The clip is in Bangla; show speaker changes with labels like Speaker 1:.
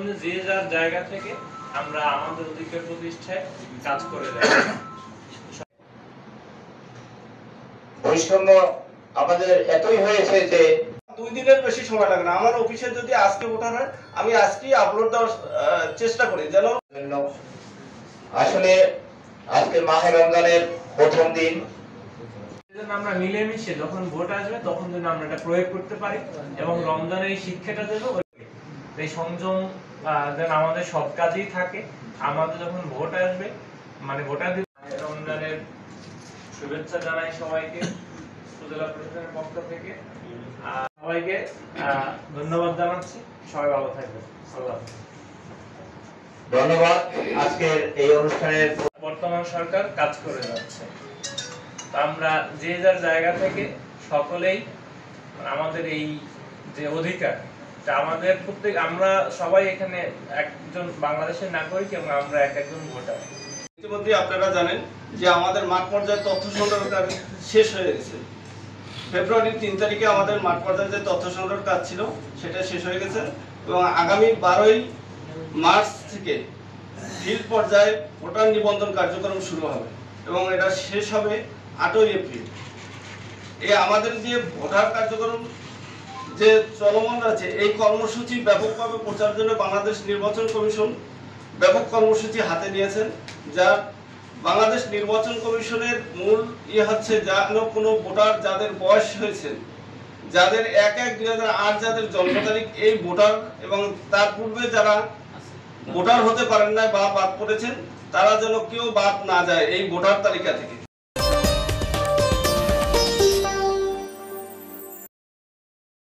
Speaker 1: জন্য যে যার জায়গা থেকে আমরা আমাদের অধিকার প্রতিষ্ঠায় কাজ করে যাচ্ছি।
Speaker 2: বৈষম্য আমাদের এতই হয়েছে যে
Speaker 3: 2 দিনের বেশি সময় লাগে না। আমার অফিসে যদি আজকে ভোটার হয়, আমি আজকেই আপলোড দেওয়ার চেষ্টা করি যেন।
Speaker 2: আসলে আজকে মাহে রমজানের প্রথম দিন,
Speaker 1: আমরা মিলেমিশে যখন ভোট আসবে তখন যেন আমরা এটা প্রয়োগ করতে পারি এবং রমজানের এই শিক্ষাটা যেন এই সংযম যেন আমাদের সব কাজেই থাকে। আমাদের যখন ভোট আসবে মানে ভোটার রমজানের শুভেচ্ছা জানাই সবাইকে উপজেলা প্রশাসনের পক্ষ থেকে। সবাইকে ধন্যবাদ জানাচ্ছি। সবাই ভালো থাকবেন। আল্লাহ হাফেজ।
Speaker 2: ধন্যবাদ। আজকের এই অনুষ্ঠানের
Speaker 1: বর্তমান সরকার কাজ করে যাচ্ছে। আমরা যে যার জায়গা থেকে সকলেই আমাদের এই যে অধিকার, আমাদের প্রত্যেক আমরা সবাই এখানে একজন বাংলাদেশের নাগরিক এবং আমরা এক একজন ভোটার।
Speaker 3: ইতিমধ্যে আপনারা জানেন যে আমাদের মাঠ পর্যায়ে তথ্য সংগ্রহ কাজ শেষ হয়ে গেছে। ফেব্রুয়ারির 3 তারিখে আমাদের মাঠ পর্যায়ে যে তথ্য সংগ্রহ কাজ ছিল সেটা শেষ হয়ে গেছে এবং আগামী 12ই মার্চ থেকে ফিল্ড পর্যায়ে ভোটার নিবন্ধন কার্যক্রম শুরু হবে এবং এটা শেষ হবে 8ই এপ্রিল। এই আমাদের যে ভোটার কার্যক্রম যে চলমান আছে, এই কর্মসূচি ব্যাপকভাবে প্রচারের জন্য বাংলাদেশ নির্বাচন কমিশন ব্যাপক কর্মসূচি হাতে নিয়েছেন। যা বাংলাদেশ নির্বাচন কমিশনের মূল হচ্ছে যেন কোনো ভোটার যাদের বয়স হয়েছে, যাদের 1/1/2008 যাদের জন্ম তারিখ, এই ভোটার এবং তার পূর্বে যারা ভোটার হতে পারেন না বা বাদ পড়েছেন, তারা যেন কেউ বাদ না যায় এই ভোটার তালিকা থেকে।